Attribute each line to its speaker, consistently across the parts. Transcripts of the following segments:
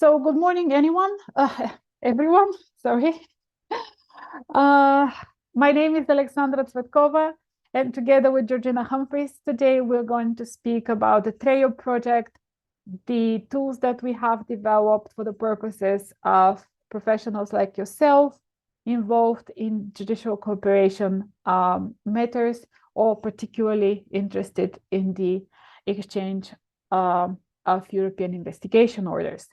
Speaker 1: So good morning, everyone, sorry. My name is Alexandra Tsvetkova, and together with Georgina Humphreys, today we're going to speak about the TREIO project, the tools that we have developed for the purposes of professionals like yourself involved in judicial cooperation matters, or particularly interested in the exchange of European investigation orders.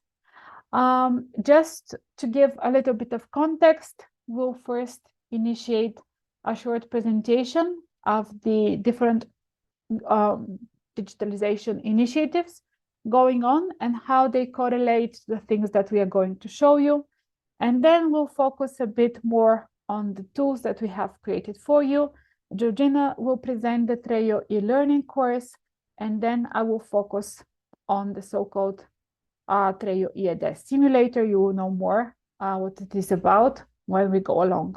Speaker 1: Just to give a little bit of context, we'll first initiate a short presentation of the different digitalization initiatives going on and how they correlate to the things that we are going to show you. And then we'll focus a bit more on the tools that we have created for you. Georgina will present the TREIO eLearning course, and then I will focus on the so-called TREIO eEDES simulator. You will know more what it is about when we go along.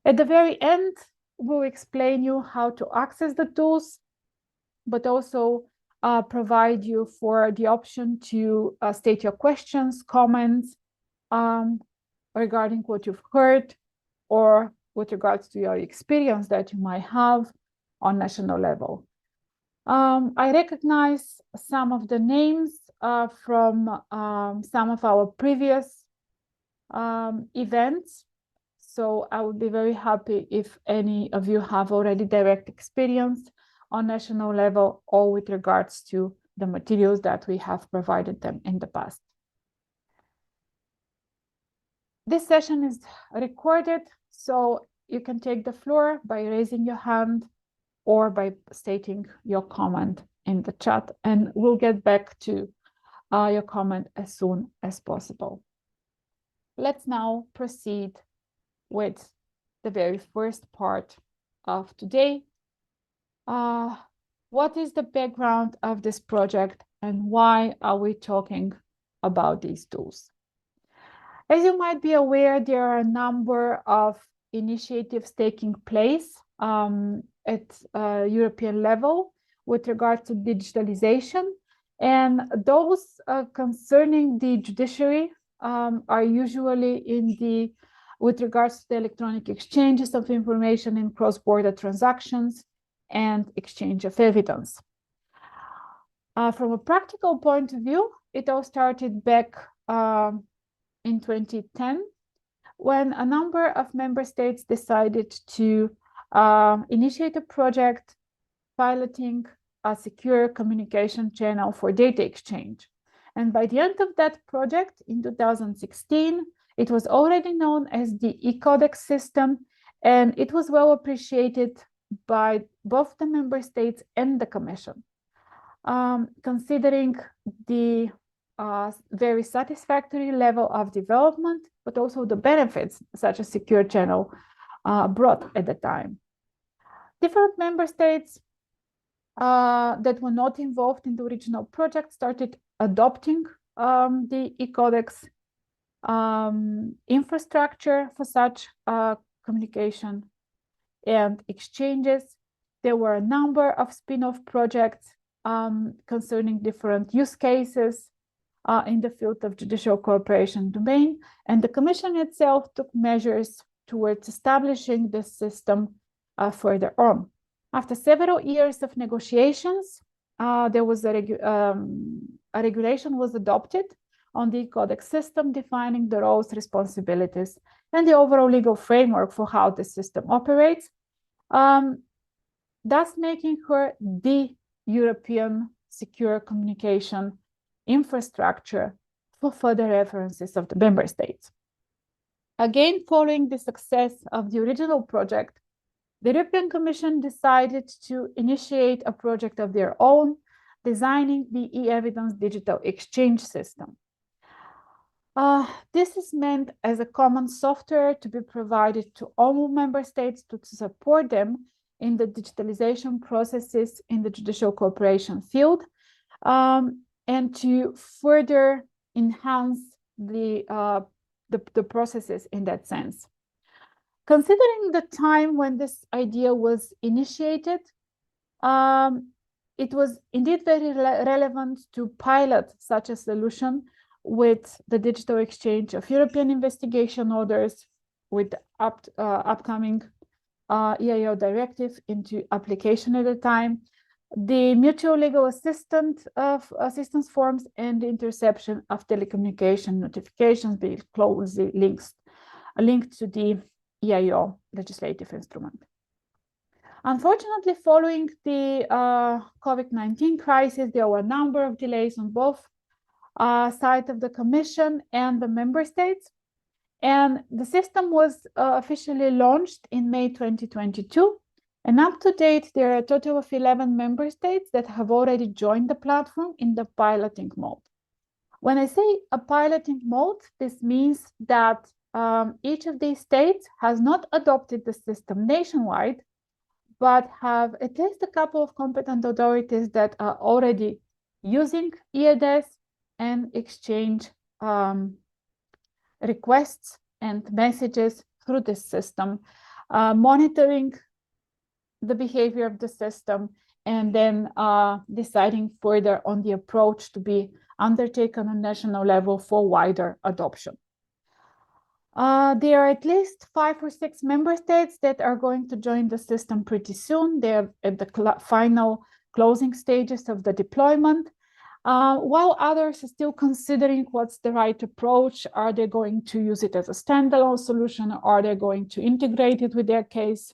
Speaker 1: At the very end, we'll explain you how to access the tools, but also provide you for the option to state your questions, comments regarding what you've heard, or with regards to your experience that you might have on national level. I recognize some of the names from some of our previous events. So I would be very happy if any of you have already direct experience on national level or with regards to the materials that we have provided them in the past. This session is recorded, so you can take the floor by raising your hand or by stating your comment in the chat, and we'll get back to your comment as soon as possible. Let's now proceed with the very first part of today. What is the background of this project and why are we talking about these tools? As you might be aware, there are a number of initiatives taking place at European level with regard to digitalization, and those concerning the judiciary are usually with regards to the electronic exchanges of information in cross-border transactions and exchange of evidence. From a practical point of view, it all started back in 2010, when a number of member states decided to initiate a project piloting a secure communication channel for data exchange. And by the end of that project in 2016, it was already known as the eCodex system, and it was well appreciated by both the member states and the Commission, considering the very satisfactory level of development, but also the benefits such a secure channel brought at the time. Different member states that were not involved in the original project started adopting the eCodex infrastructure for such communication and exchanges. There were a number of spin-off projects concerning different use cases in the field of judicial cooperation domain, and the Commission itself took measures towards establishing this system further on. After several years of negotiations, there was a regulation was adopted on the eCodex system, defining the roles, responsibilities, and the overall legal framework for how the system operates, thus making her the European secure communication infrastructure for further references of the member states. Again, following the success of the original project, the European Commission decided to initiate a project of their own, designing the e-evidence digital exchange system. This is meant as a common software to be provided to all member states to support them in the digitalization processes in the judicial cooperation field, and to further enhance the processes in that sense. Considering the time when this idea was initiated, it was indeed very relevant to pilot such a solution with the digital exchange of European investigation orders, with the upcoming EIO directive into application at the time, the mutual legal assistance forms, and the interception of telecommunication notifications being closely linked to the EIO legislative instrument. Unfortunately, following the COVID-19 crisis, there were a number of delays on both sides of the Commission and the member states. And the system was officially launched in May 2022. And up to date, there are a total of 11 member states that have already joined the platform in the piloting mode. When I say a piloting mode, this means that each of these states has not adopted the system nationwide, but have at least a couple of competent authorities that are already using eEDES and exchange requests and messages through this system, monitoring the behavior of the system, and then deciding further on the approach to be undertaken on national level for wider adoption. There are at least 5 or 6 member states that are going to join the system pretty soon. They're at the final closing stages of the deployment, while others are still considering what's the right approach. Are they going to use it as a standalone solution? Or are they going to integrate it with their case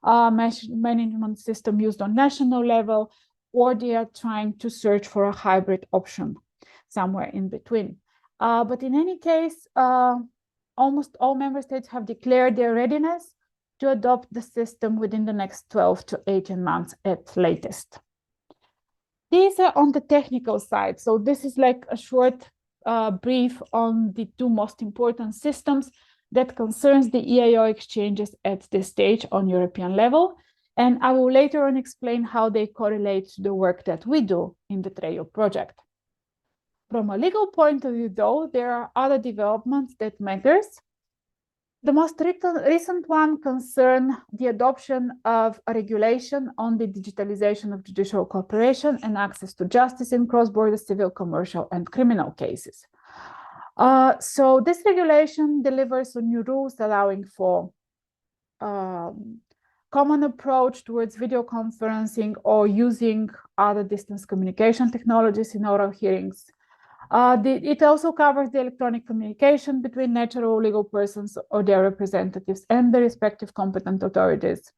Speaker 1: management system used on national level? Or they are trying to search for a hybrid option somewhere in between. But in any case, almost all member states have declared their readiness to adopt the system within the next 12 to 18 months at latest. These are on the technical side. So this is like a short brief on the 2 most important systems that concerns the EIO exchanges at this stage on European level. And I will later on explain how they correlate to the work that we do in the TREIO project. From a legal point of view, though, there are other developments that matters. The most recent one concern the adoption of a regulation on the digitalization of judicial cooperation and access to justice in cross-border civil, commercial, and criminal cases. So this regulation delivers on new rules allowing for common approach towards video conferencing or using other distance communication technologies in oral hearings. It also covers the electronic communication between natural legal persons or their representatives and the respective competent authorities.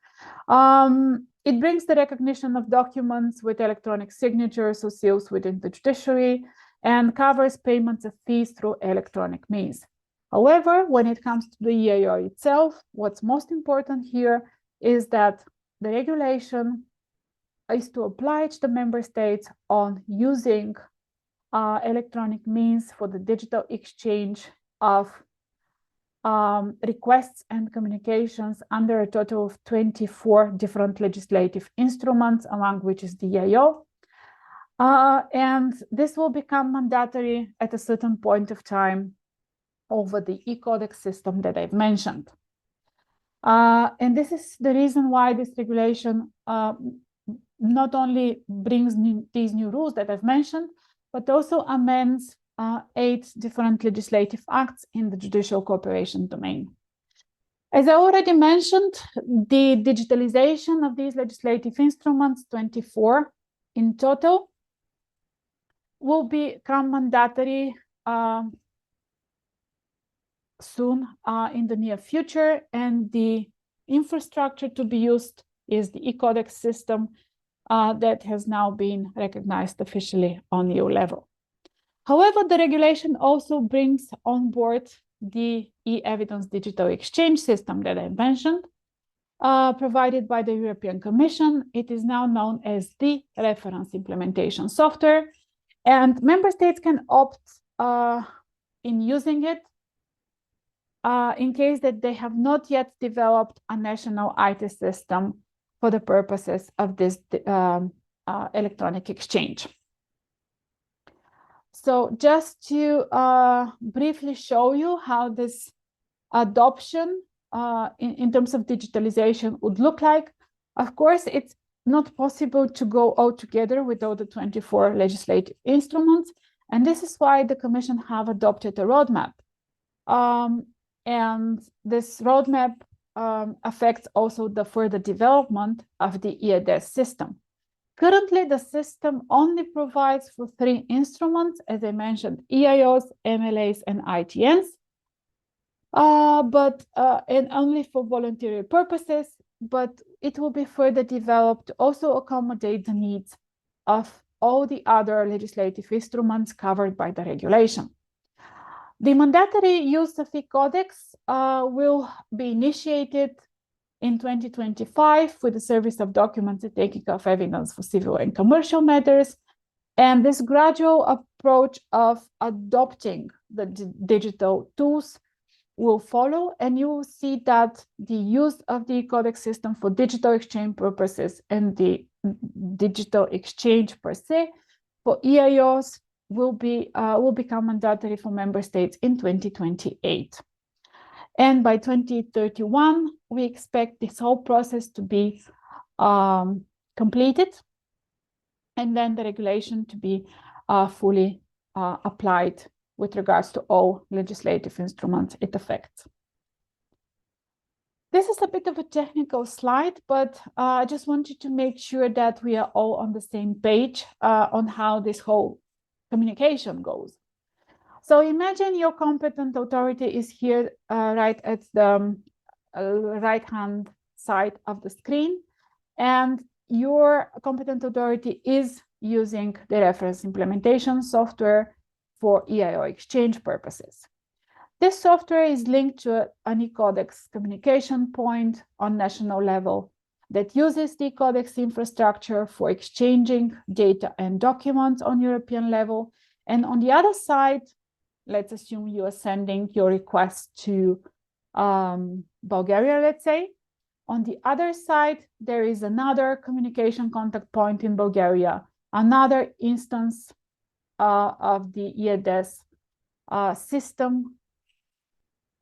Speaker 1: It brings the recognition of documents with electronic signatures or seals within the judiciary and covers payments of fees through electronic means. However, when it comes to the EIO itself, what's most important here is that the regulation is to oblige the member states on using electronic means for the digital exchange of requests and communications under a total of 24 different legislative instruments, among which is the EIO. And this will become mandatory at a certain point of time over the e-Codex system that I've mentioned. And this is the reason why this regulation not only brings these new rules that I've mentioned, but also amends 8 different legislative acts in the judicial cooperation domain. As I already mentioned, the digitalization of these legislative instruments, 24 in total, will become mandatory soon in the near future, and the infrastructure to be used is the e-Codex system that has now been recognized officially on EU level. However, the regulation also brings on board the e-evidence digital exchange system that I mentioned, provided by the European Commission. It is now known as the reference implementation software, and member states can opt in using it in case that they have not yet developed a national IT system for the purposes of this electronic exchange. So just to briefly show you how this adoption in terms of digitalization would look like. Of course, it's not possible to go all together with all the 24 legislative instruments. And this is why the Commission have adopted a roadmap. And this roadmap affects also the further development of the eEDES system. Currently, the system only provides for 3 instruments, as I mentioned, EIOs, MLAs, and ITNs, and only for voluntary purposes, but it will be further developed to also accommodate the needs of all the other legislative instruments covered by the regulation. The mandatory use of eCodex will be initiated in 2025 with the service of documents and taking of evidence for civil and commercial matters. And this gradual approach of adopting the digital tools will follow, and you will see that the use of the eCodex system for digital exchange purposes and the digital exchange per se for EIOs will become mandatory for member states in 2028. And by 2031, we expect this whole process to be completed, and then the regulation to be fully applied with regards to all legislative instruments it affects. This is a bit of a technical slide, but I just wanted to make sure that we are all on the same page on how this whole communication goes. So imagine your competent authority is here right at the right-hand side of the screen, and your competent authority is using the reference implementation software for EIO exchange purposes. This software is linked to an eCodex communication point on national level that uses the eCodex infrastructure for exchanging data and documents on European level. And on the other side, let's assume you are sending your request to Bulgaria, let's say. On the other side, there is another communication contact point in Bulgaria, another instance of the eEDES system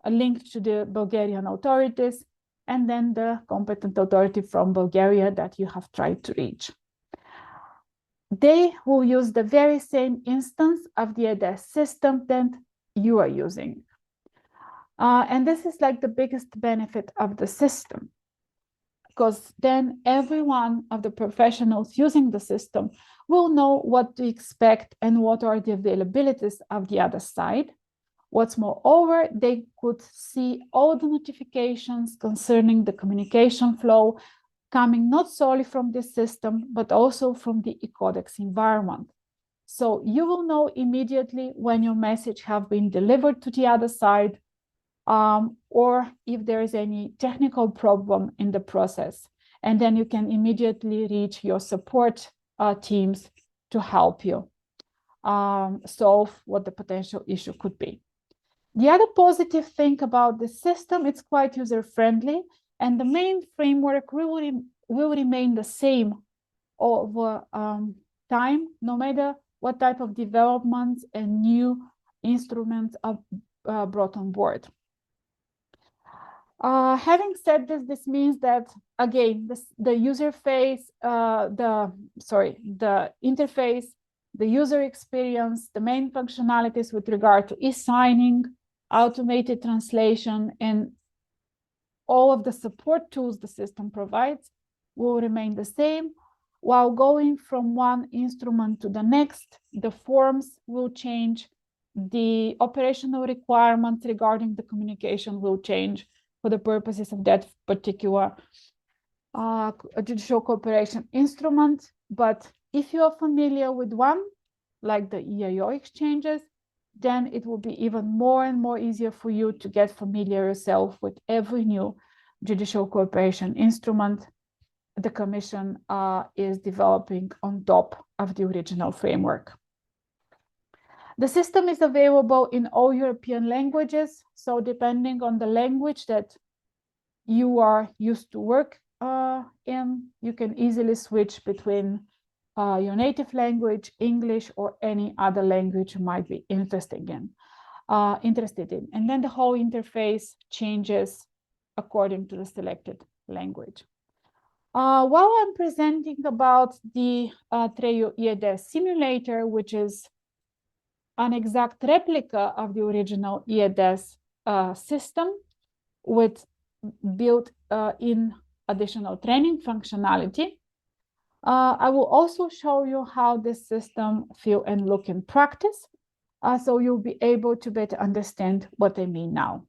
Speaker 1: linked to the Bulgarian authorities, and then the competent authority from Bulgaria that you have tried to reach. They will use the very same instance of the eEDES system that you are using. And this is like the biggest benefit of the system, because then every one of the professionals using the system will know what to expect and what are the availabilities of the other side. What's moreover, they could see all the notifications concerning the communication flow coming not solely from this system, but also from the eCodex environment. So you will know immediately when your message have been delivered to the other side, or if there is any technical problem in the process. And then you can immediately reach your support teams to help you solve what the potential issue could be. The other positive thing about the system, it's quite user-friendly, and the main framework will remain the same over time, no matter what type of developments and new instruments are brought on board. Having said this, this means that, again, the user face, the interface, the user experience, the main functionalities with regard to e-signing, automated translation, and all of the support tools the system provides will remain the same. While going from one instrument to the next, the forms will change, the operational requirements regarding the communication will change for the purposes of that particular judicial cooperation instrument. But if you are familiar with one, like the EIO exchanges, then it will be even more and more easier for you to get familiar yourself with every new judicial cooperation instrument the Commission is developing on top of the original framework. The system is available in all European languages, so depending on the language that you are used to work in, you can easily switch between your native language, English, or any other language you might be interested in. And then the whole interface changes according to the selected language. While I'm presenting about the TREIO eEDES simulator, which is an exact replica of the original eEDES system with built-in additional training functionality. I will also show you how this system feel and look in practice, so you'll be able to better understand what I mean now.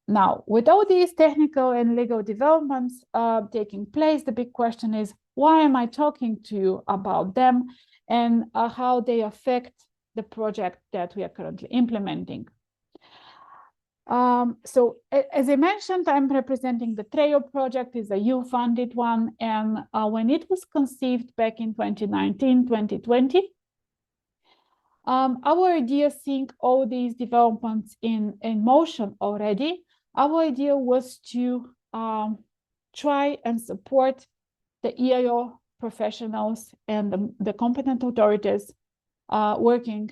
Speaker 1: Now, with all these technical and legal developments taking place, the big question is, why am I talking to you about them and how they affect the project that we are currently implementing? So as I mentioned, I'm representing the TREIO project. It's a EU-funded one. And when it was conceived back in 2019, 2020, our idea, seeing all these developments in motion already, our idea was to try and support the EIO professionals and the competent authorities working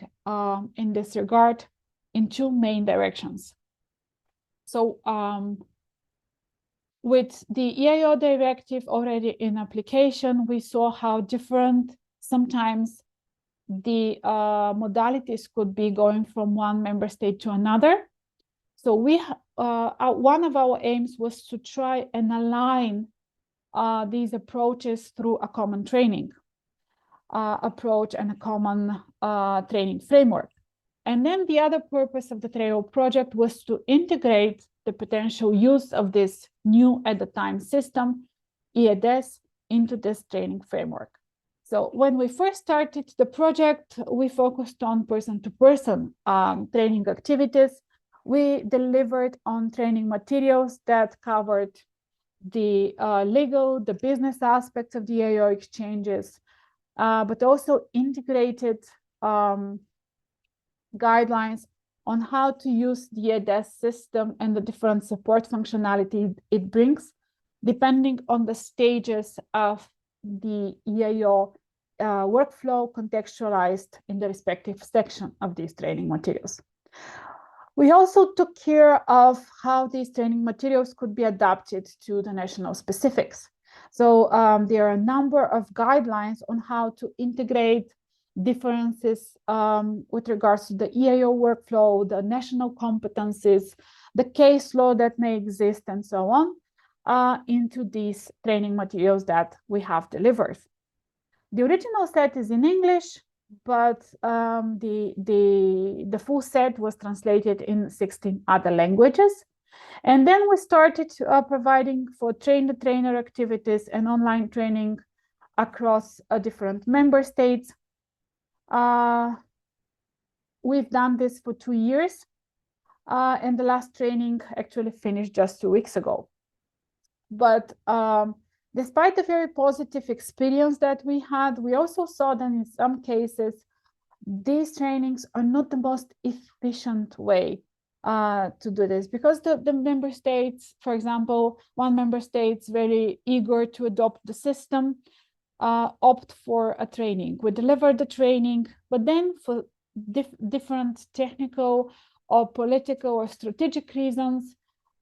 Speaker 1: in this regard in two main directions. So with the EIO directive already in application, we saw how different sometimes the modalities could be going from one member state to another. So one of our aims was to try and align these approaches through a common training approach and a common training framework. And then the other purpose of the TREIO project was to integrate the potential use of this new at the time system, eEDES, into this training framework. So when we first started the project, we focused on person-to-person training activities. We delivered on training materials that covered the legal, the business aspects of the EIO exchanges, but also integrated guidelines on how to use the eEDES system and the different support functionality it brings, depending on the stages of the EIO workflow contextualized in the respective section of these training materials. We also took care of how these training materials could be adapted to the national specifics. So there are a number of guidelines on how to integrate differences with regards to the EIO workflow, the national competencies, the case law that may exist, and so on, into these training materials that we have delivered. The original set is in English, but the full set was translated in 16 other languages. And then we started providing for train-the-trainer activities and online training across different member states. We've done this for 2 years, and the last training actually finished just 2 weeks ago. But despite the very positive experience that we had, we also saw that in some cases, these trainings are not the most efficient way to do this, because the member states, for example, one member state's very eager to adopt the system, opt for a training. We deliver the training, but then for different technical or political or strategic reasons,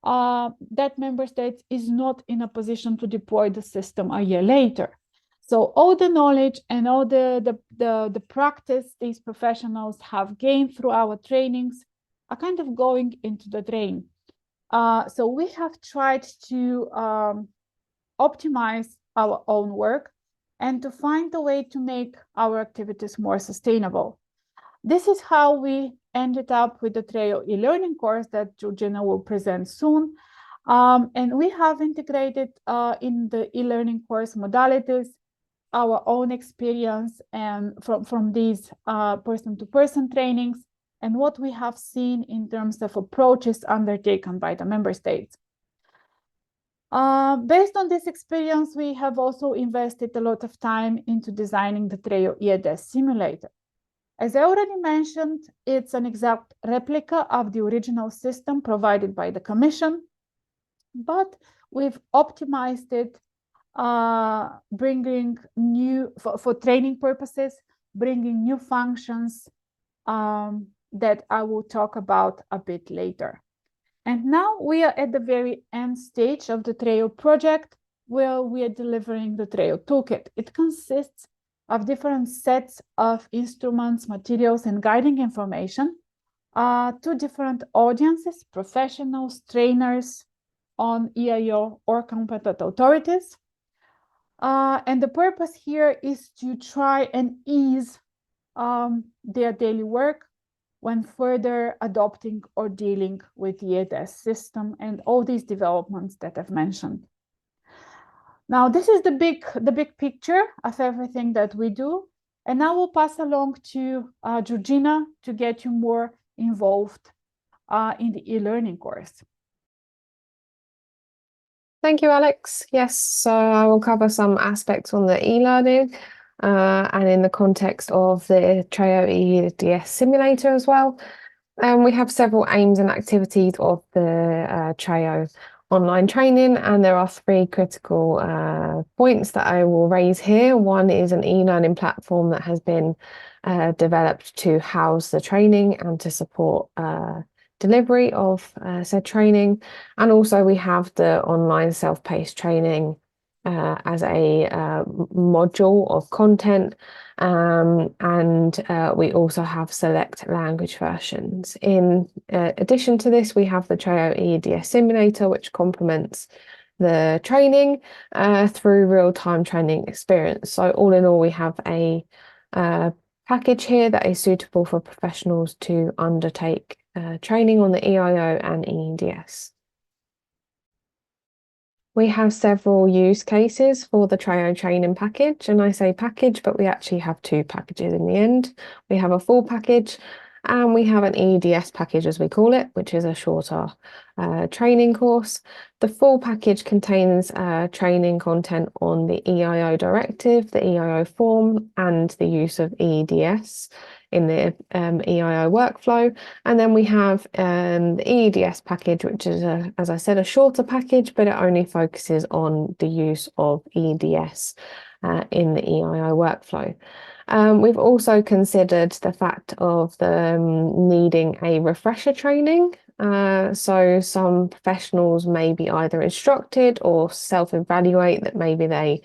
Speaker 1: that member state is not in a position to deploy the system a year later. So all the knowledge and all the practice these professionals have gained through our trainings are kind of going into the drain. So we have tried to optimize our own work and to find a way to make our activities more sustainable. This is how we ended up with the TREIO eLearning course that Georgina will present soon. And we have integrated in the eLearning course modalities our own experience and from these person-to-person trainings and what we have seen in terms of approaches undertaken by the member states. Based on this experience, we have also invested a lot of time into designing the TREIO eEDES simulator. As I already mentioned, it's an exact replica of the original system provided by the Commission, but we've optimized it, bringing new, for training purposes, bringing new functions that I will talk about a bit later. And now we are at the very end stage of the TREIO project, where we are delivering the TREIO toolkit. It consists of different sets of instruments, materials, and guiding information to different audiences, professionals, trainers on EIO or competent authorities. And the purpose here is to try and ease their daily work when further adopting or dealing with the eEDES system and all these developments that I've mentioned. Now, this is the big picture of everything that we do. And now we'll pass along to Georgina to get you more involved in the e-learning course.
Speaker 2: Thank you, Alex. Yes, so I will cover some aspects on the e-learning and in the context of the TREIO eEDES simulator as well. We have several aims and activities of the TREIO online training, and there are three critical points that I will raise here. One is an e-learning platform that has been developed to house the training and to support delivery of said training. And also we have the online self-paced training as a module of content, and we also have select language versions. In addition to this, we have the TREIO eEDES simulator, which complements the training through real-time training experience. So all in all, we have a package here that is suitable for professionals to undertake training on the EIO and eEDES. We have several use cases for the TREIO training package, and I say package, but we actually have two packages in the end. We have a full package and we have an eEDES package, as we call it, which is a shorter training course. The full package contains training content on the EIO directive, the EIO form, and the use of eEDES in the EIO workflow. And then we have the eEDES package, which is, as I said, a shorter package, but it only focuses on the use of eEDES in the EIO workflow. We've also considered the fact of needing a refresher training. So some professionals may be either instructed or self-evaluate that maybe they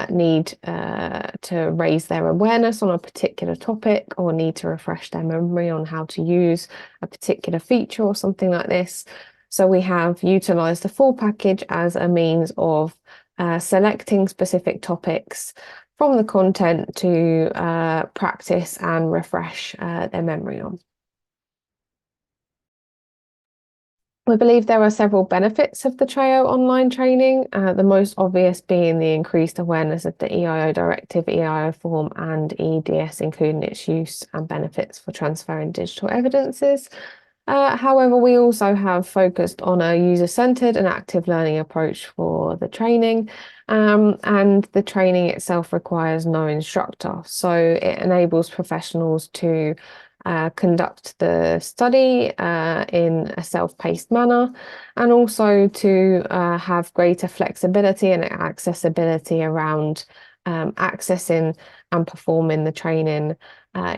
Speaker 2: need to raise their awareness on a particular topic or need to refresh their memory on how to use a particular feature or something like this. So we have utilised the full package as a means of selecting specific topics from the content to practice and refresh their memory on. We believe there are several benefits of the TREIO online training, the most obvious being the increased awareness of the EIO directive, EIO form and eEDES, including its use and benefits for transferring digital evidences. However, we also have focused on a user-centered and active learning approach for the training, and the training itself requires no instructor. So it enables professionals to conduct the study in a self-paced manner, and also to have greater flexibility and accessibility around accessing and performing the training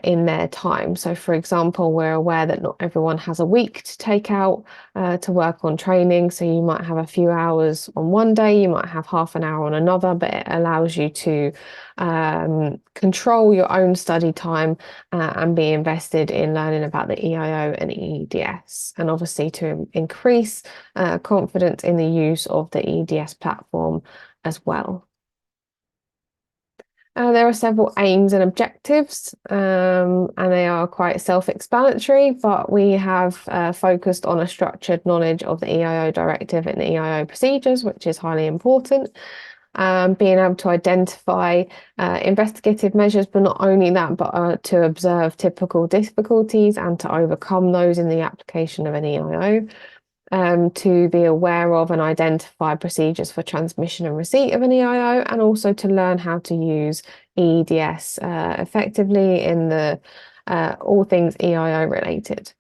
Speaker 2: in their time. So for example, we're aware that not everyone has a week to take out to work on training. So you might have a few hours on one day, you might have half an hour on another, but it allows you to control your own study time and be invested in learning about the EIO and eEDES, and obviously to increase confidence in the use of the eEDES platform as well. There are several aims and objectives, and they are quite self-explanatory, but we have focused on a structured knowledge of the EIO directive and the EIO procedures, which is highly important. Being able to identify investigative measures, but not only that, but to observe typical difficulties and to overcome those in the application of an EIO. To be aware of and identify procedures for transmission and receipt of an EIO, and also to learn how to use eEDES effectively in the all things EIO related.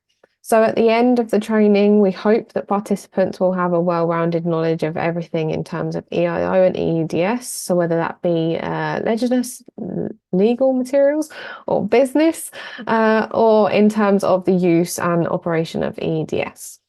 Speaker 2: So at the end of the training, we hope that participants will have a well-rounded knowledge of everything in terms of EIO and eEDES. So whether that be legal materials or business, or in terms of the use and operation of eEDES.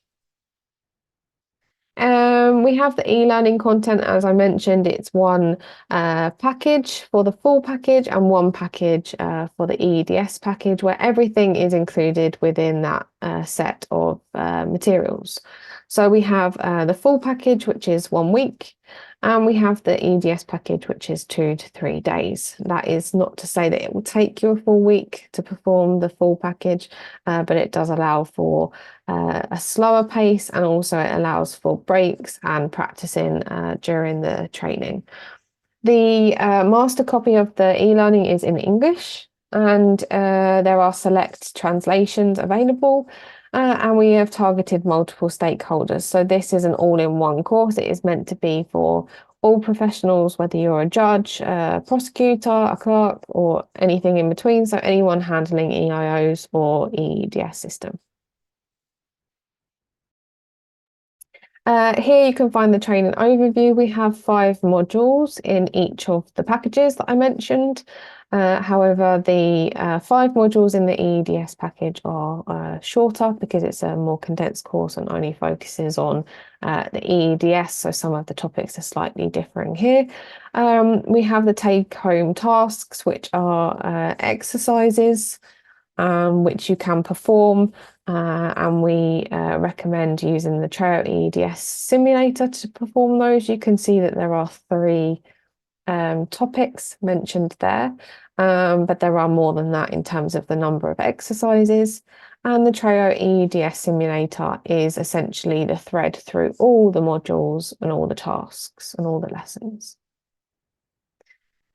Speaker 2: We have the e-learning content, as I mentioned. It's one package for the full package and one package for the eEDES package, where everything is included within that set of materials. So we have the full package, which is 1 week, and we have the eEDES package, which is 2 to 3 days. That is not to say that it will take you a full week to perform the full package, but it does allow for a slower pace, and also it allows for breaks and practicing during the training. The master copy of the e-learning is in English, and there are select translations available, and we have targeted multiple stakeholders. So this is an all-in-one course. It is meant to be for all professionals, whether you're a judge, a prosecutor, a clerk, or anything in between. So anyone handling EIOs or eEDES system. Here you can find the training overview. We have 5 modules in each of the packages that I mentioned. However, the 5 modules in the eEDES package are shorter because it's a more condensed course and only focuses on the eEDES, so some of the topics are slightly differing here. We have the take-home tasks, which are exercises which you can perform, and we recommend using the TREIO eEDES simulator to perform those. You can see that there are 3 topics mentioned there, but there are more than that in terms of the number of exercises. And the TREIO eEDES simulator is essentially the thread through all the modules and all the tasks and all the lessons.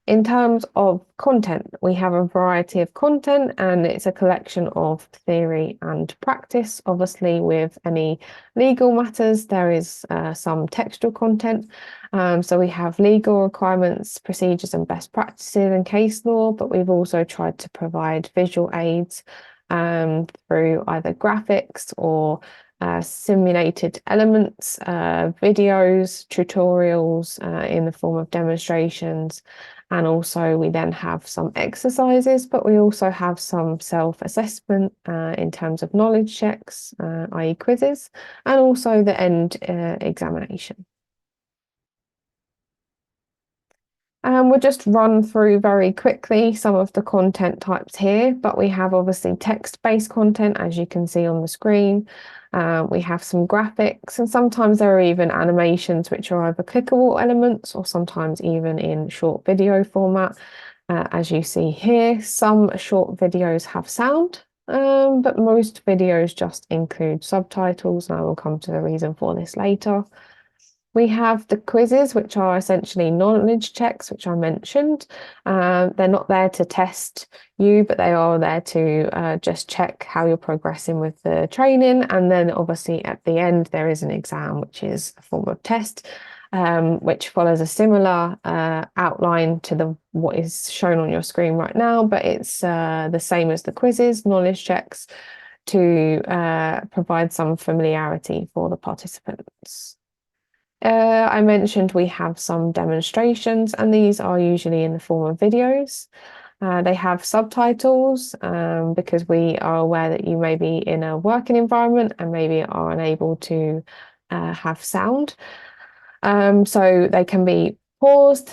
Speaker 2: In terms of content, we have a variety of content, and it's a collection of theory and practice. Obviously, with any legal matters, there is some textual content. So we have legal requirements, procedures and best practices and case law, but we've also tried to provide visual aids through either graphics or simulated elements, videos, tutorials in the form of demonstrations. And also we then have some exercises, but we also have some self-assessment in terms of knowledge checks, i.e. quizzes, and also the end examination. And we'll just run through very quickly some of the content types here, but we have obviously text-based content, as you can see on the screen. We have some graphics, and sometimes there are even animations, which are either clickable elements or sometimes even in short video format. As you see here, some short videos have sound, but most videos just include subtitles, and I will come to the reason for this later. We have the quizzes, which are essentially knowledge checks, which I mentioned. They're not there to test you, but they are there to just check how you're progressing with the training. And then obviously at the end, there is an exam, which is a form of test, which follows a similar outline to what is shown on your screen right now, but it's the same as the quizzes, knowledge checks, to provide some familiarity for the participants. I mentioned we have some demonstrations, and these are usually in the form of videos. They have subtitles because we are aware that you may be in a working environment and maybe are unable to have sound. So they can be paused,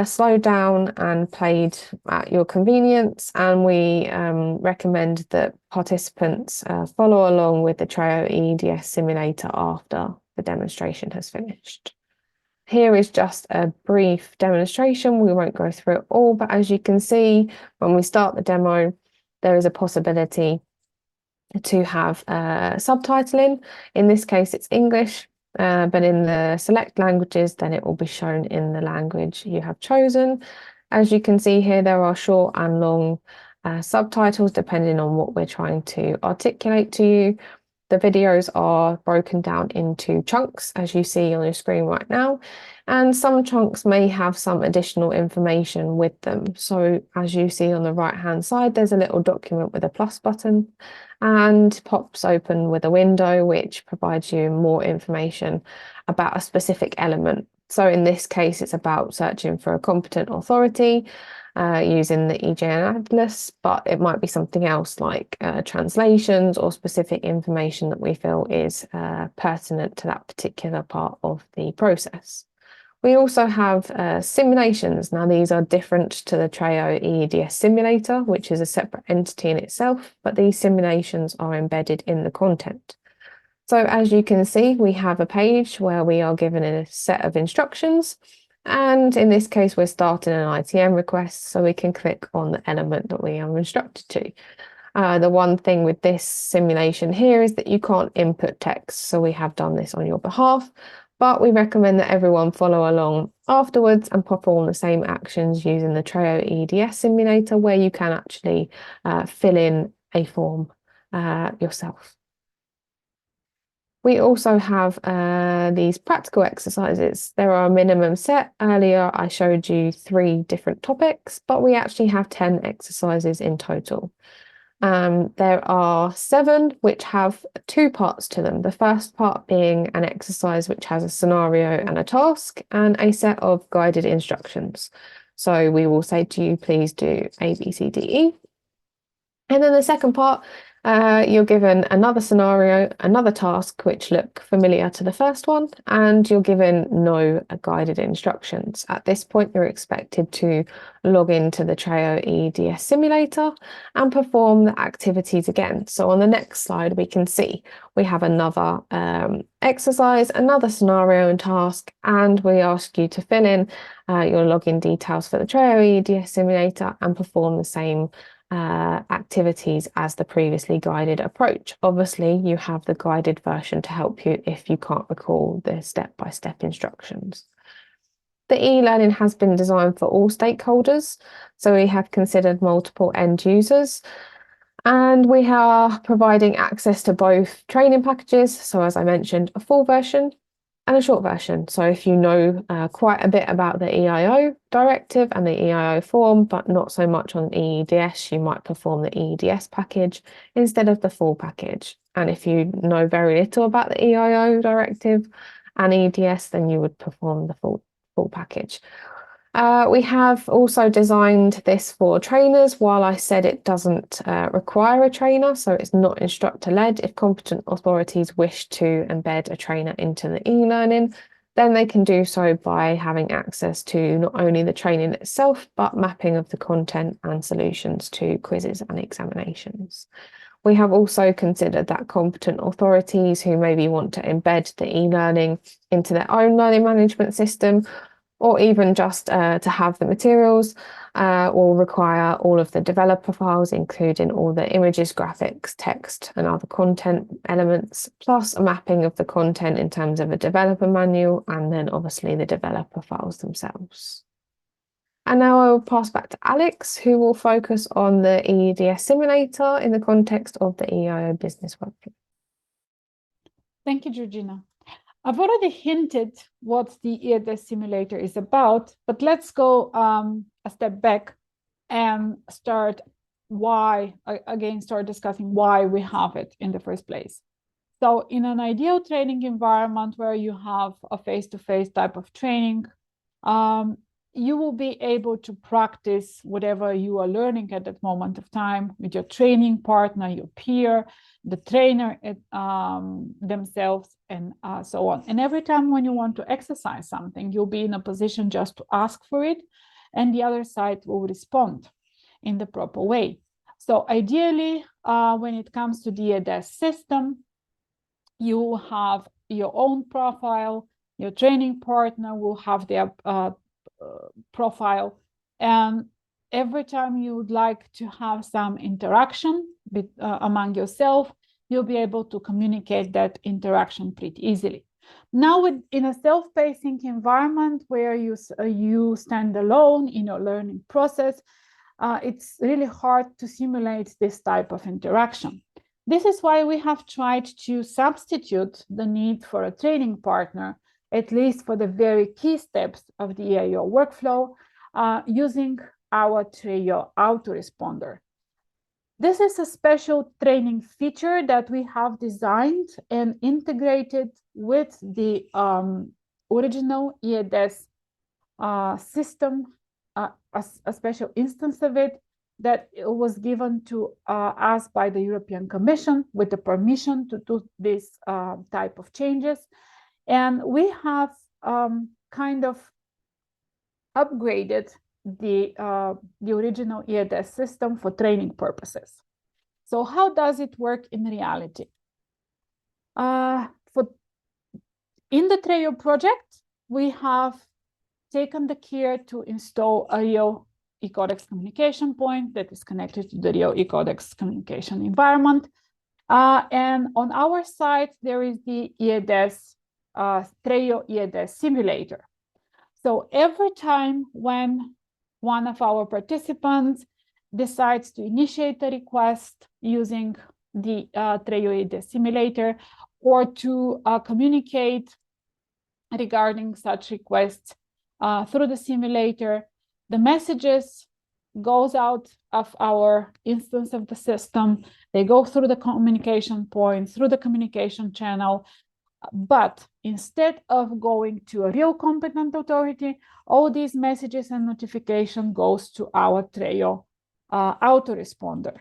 Speaker 2: slowed down and played at your convenience, and we recommend that participants follow along with the TREIO eEDES simulator after the demonstration has finished. Here is just a brief demonstration. We won't go through it all, but as you can see, when we start the demo, there is a possibility to have subtitling. In this case, it's English, but in the select languages, then it will be shown in the language you have chosen. As you can see here, there are short and long subtitles depending on what we're trying to articulate to you. The videos are broken down into chunks, as you see on your screen right now, and some chunks may have some additional information with them. So as you see on the right-hand side, there's a little document with a plus button and pops open with a window, which provides you more information about a specific element. So in this case, it's about searching for a competent authority. using the EJ Atlas, but it might be something else like translations or specific information that we feel is pertinent to that particular part of the process. We also have simulations. Now, these are different to the TREIO eEDES simulator, which is a separate entity in itself, but these simulations are embedded in the content. So as you can see, we have a page where we are given a set of instructions. And in this case, we're starting an ITM request, so we can click on the element that we are instructed to. The one thing with this simulation here is that you can't input text, so we have done this on your behalf, but we recommend that everyone follow along afterwards and perform the same actions using the TREIO eEDES simulator, where you can actually fill in a form yourself. We also have these practical exercises. There are a minimum set. Earlier, I showed you 3 different topics, but we actually have 10 exercises in total. There are 7 which have 2 parts to them. The first part being an exercise which has a scenario and a task and a set of guided instructions. So we will say to you, please do A, B, C, D, E. And then the second part, you're given another scenario, another task which look familiar to the first one, and you're given no guided instructions. At this point, you're expected to log into the TREIO eEDES simulator and perform the activities again. So on the next slide, we can see we have another exercise, another scenario and task, and we ask you to fill in your login details for the TREIO eEDES simulator and perform the same activities as the previously guided approach. Obviously, you have the guided version to help you if you can't recall the step-by-step instructions. The e-learning has been designed for all stakeholders, so we have considered multiple end users, and we are providing access to both training packages, so as I mentioned, a full version and a short version. So if you know quite a bit about the EIO directive and the EIO form, but not so much on eEDES, you might perform the eEDES package instead of the full package. And if you know very little about the EIO directive and eEDES, then you would perform the full package. We have also designed this for trainers. While I said it doesn't require a trainer, so it's not instructor-led, if competent authorities wish to embed a trainer into the e-learning, then they can do so by having access to not only the training itself, but mapping of the content and solutions to quizzes and examinations. We have also considered that competent authorities who maybe want to embed the e-learning into their own learning management system, or even just to have the materials, will require all of the developer files, including all the images, graphics, text, and other content elements, plus a mapping of the content in terms of a developer manual, and then obviously the developer files themselves. And now I will pass back to Alex, who will focus on the eEDES simulator in the context of the EIO business workflow.
Speaker 1: Thank you, Georgina. I've already hinted what the eEDES simulator is about, but let's go a step back and start discussing why we have it in the first place. So in an ideal training environment where you have a face-to-face type of training, you will be able to practice whatever you are learning at that moment of time with your training partner, your peer, the trainer themselves, and so on. And every time when you want to exercise something, you'll be in a position just to ask for it, and the other side will respond in the proper way. So ideally, when it comes to the eEDES system, you will have your own profile, your training partner will have their profile, and every time you would like to have some interaction among yourself, you'll be able to communicate that interaction pretty easily. Now, in a self-pacing environment where you stand alone in your learning process, it's really hard to simulate this type of interaction. This is why we have tried to substitute the need for a training partner, at least for the very key steps of the EIO workflow, using our TREIO autoresponder. This is a special training feature that we have designed and integrated with the original eEDES system a special instance of it that was given to us by the European Commission with the permission to do this type of changes. And we have kind of upgraded the original eEDES system for training purposes. So how does it work in reality? In the TREIO project, we have taken the care to install a real eCodex communication point that is connected to the real eCodex communication environment. And on our side, there is the eEDES, TREIO eEDES simulator. So every time when one of our participants decides to initiate a request using the TREIO eEDES simulator or to communicate regarding such requests through the simulator, the messages goes out of our instance of the system. They go through the communication point, through the communication channel. But instead of going to a real competent authority, all these messages and notification goes to our TREIO autoresponder.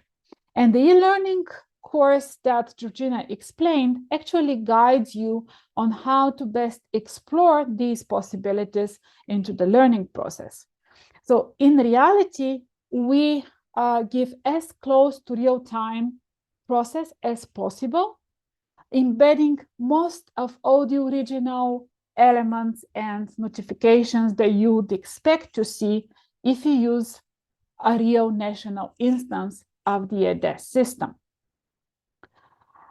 Speaker 1: And the e-learning course that Georgina explained actually guides you on how to best explore these possibilities into the learning process. So in reality, we give as close to real-time process as possible, embedding most of all the original elements and notifications that you would expect to see if you use a real national instance of the eEDES system.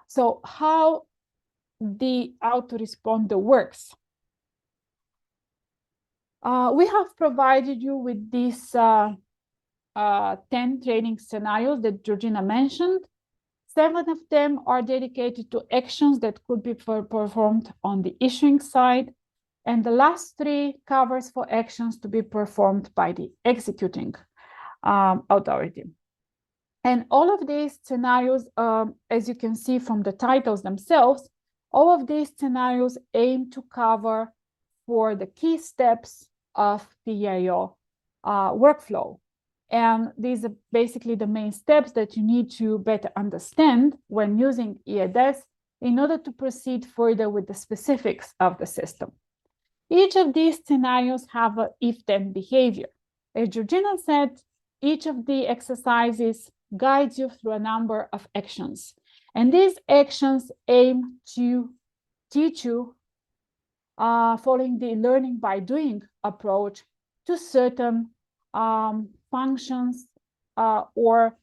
Speaker 1: So how the autoresponder works. We have provided you with these 10 training scenarios that Georgina mentioned. 7 of them are dedicated to actions that could be performed on the issuing side. And the last 3 covers for actions to be performed by the executing authority. And all of these scenarios, as you can see from the titles themselves, all of these scenarios aim to cover for the key steps of the EIO workflow. And these are basically the main steps that you need to better understand when using eEDES in order to proceed further with the specifics of the system. Each of these scenarios have an if-then behavior. As Georgina said, each of the exercises guides you through a number of actions. And these actions aim to teach you, following the learning by doing approach, to certain functions or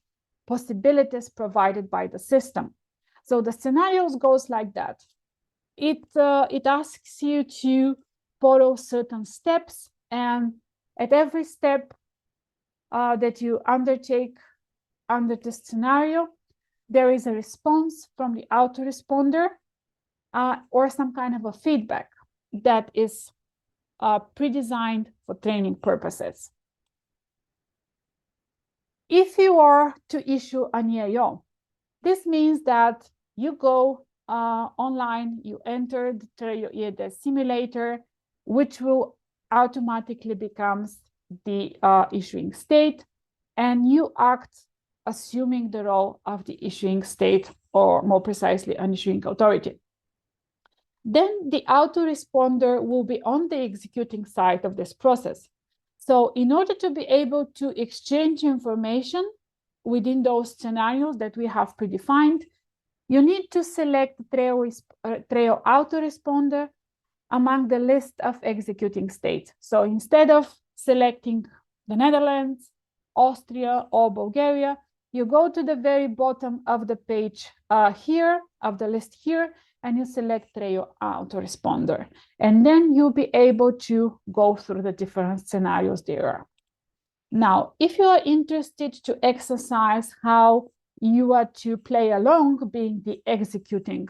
Speaker 1: possibilities provided by the system. So the scenarios goes like that. It asks you to follow certain steps, and at every step that you undertake under the scenario, there is a response from the autoresponder or some kind of a feedback that is pre-designed for training purposes. If you are to issue an EIO, this means that you go online, you enter the TREIO eEDES simulator, which will automatically become the issuing state, and you act assuming the role of the issuing state, or more precisely, an issuing authority. Then the autoresponder will be on the executing side of this process. So in order to be able to exchange information within those scenarios that we have predefined, you need to select TREIO autoresponder among the list of executing states. So instead of selecting the Netherlands, Austria, or Bulgaria, you go to the very bottom of the page here, of the list here, and you select TREIO autoresponder. And then you'll be able to go through the different scenarios there. Now, if you are interested to exercise how you are to play along being the executing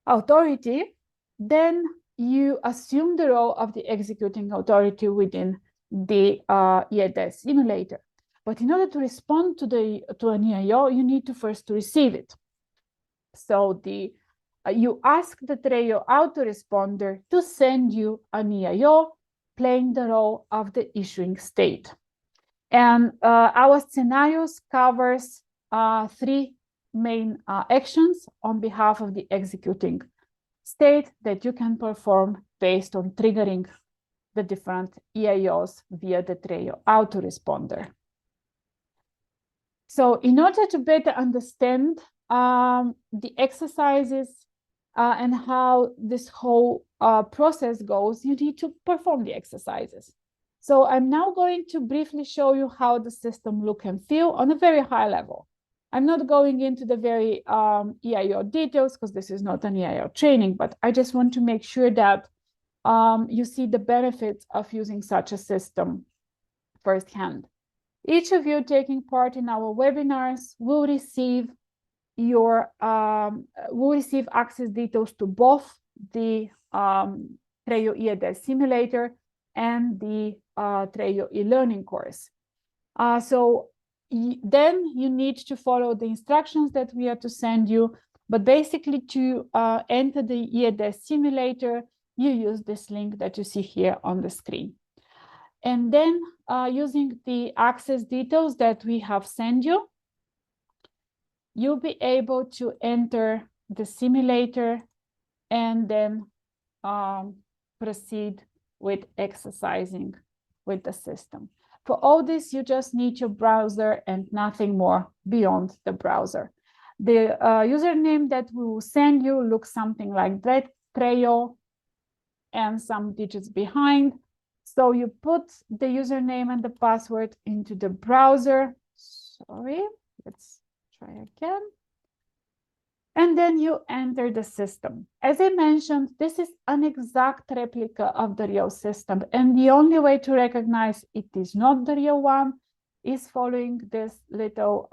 Speaker 1: authority, then you assume the role of the executing authority within the eEDES simulator. But in order to respond to an EIO, you need to first receive it. So you ask the TREIO autoresponder to send you an EIO playing the role of the issuing state. And our scenarios covers 3 main actions on behalf of the executing state that you can perform based on triggering the different EIOs via the TREIO autoresponder. So in order to better understand the exercises and how this whole process goes, you need to perform the exercises. So I'm now going to briefly show you how the system look and feel on a very high level. I'm not going into the very EIO details because this is not an EIO training, but I just want to make sure that you see the benefits of using such a system firsthand. Each of you taking part in our webinars will receive access details to both the TREIO eEDES simulator and the TREIO eLearning course. Then you need to follow the instructions that we are to send you, but basically to enter the eEDES simulator, you use this link that you see here on the screen. And then using the access details that we have sent you, you'll be able to enter the simulator and then proceed with exercising with the system. For all this, you just need your browser and nothing more beyond the browser. The username that we will send you looks something like that, TREIO, and some digits behind. So you put the username and the password into the browser. Sorry, let's try again. And then you enter the system. As I mentioned, this is an exact replica of the real system. And the only way to recognize it is not the real one is following this little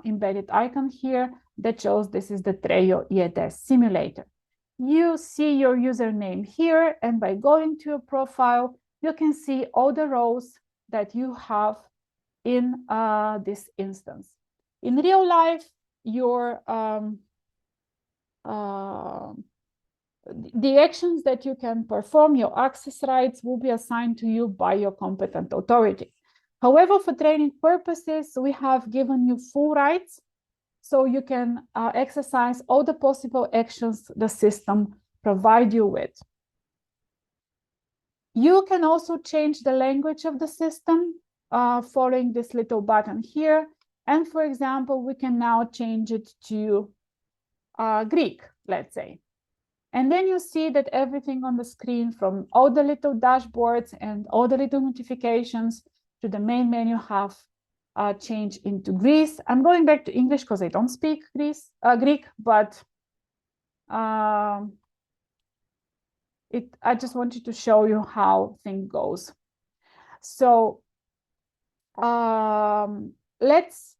Speaker 1: embedded icon here that shows this is the TREIO eEDES simulator. You see your username here, and by going to your profile, you can see all the rows that you have in this instance. In real life, your the actions that you can perform, your access rights, will be assigned to you by your competent authority. However, for training purposes, we have given you full rights, so you can exercise all the possible actions the system provides you with. You can also change the language of the system following this little button here. And for example, we can now change it to Greek, let's say. And then you see that everything on the screen, from all the little dashboards and all the little notifications to the main menu, have changed into Greece. I'm going back to English because I don't speak Greek, but I just wanted to show you how things goes. So let's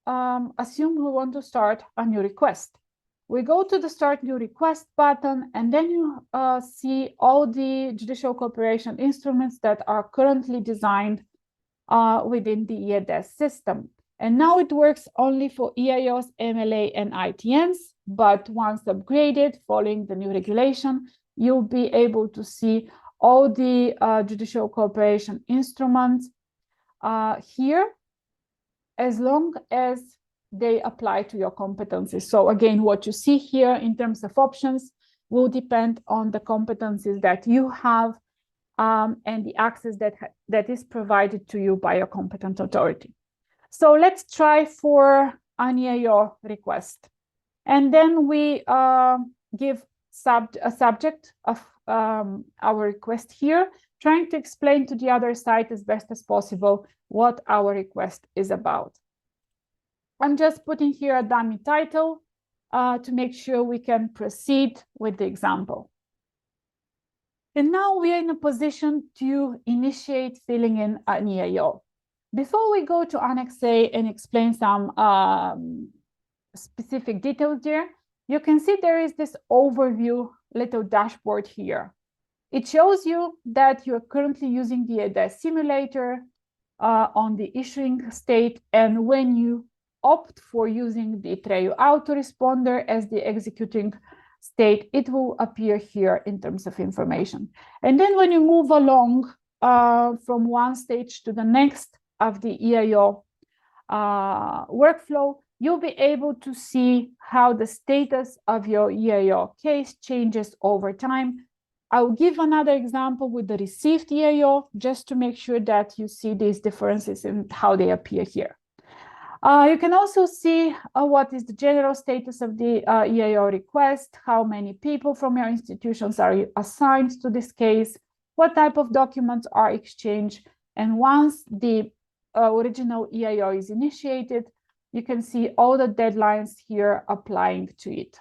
Speaker 1: assume we want to start a new request. We go to the Start New Request button, and then you see all the judicial cooperation instruments that are currently designed within the eEDES system. And now it works only for EIOs, MLA, and ITNs, but once upgraded, following the new regulation, you'll be able to see all the judicial cooperation instruments here, as long as they apply to your competencies. So again, what you see here in terms of options will depend on the competencies that you have and the access that is provided to you by your competent authority. So let's try for an EIO request. And then we give a subject of our request here, trying to explain to the other side as best as possible what our request is about. I'm just putting here a dummy title to make sure we can proceed with the example. And now we are in a position to initiate filling in an EIO. Before we go to Annex A and explain some specific details there, you can see there is this overview little dashboard here. It shows you that you're currently using the eEDES simulator on the issuing state, and when you opt for using the TREIO autoresponder as the executing state, it will appear here in terms of information. And then when you move along from one stage to the next of the EIO workflow, you'll be able to see how the status of your EIO case changes over time. I'll give another example with the received EIO just to make sure that you see these differences in how they appear here. You can also see what is the general status of the EIO request, how many people from your institutions are assigned to this case, what type of documents are exchanged, and once the original EIO is initiated, you can see all the deadlines here applying to it.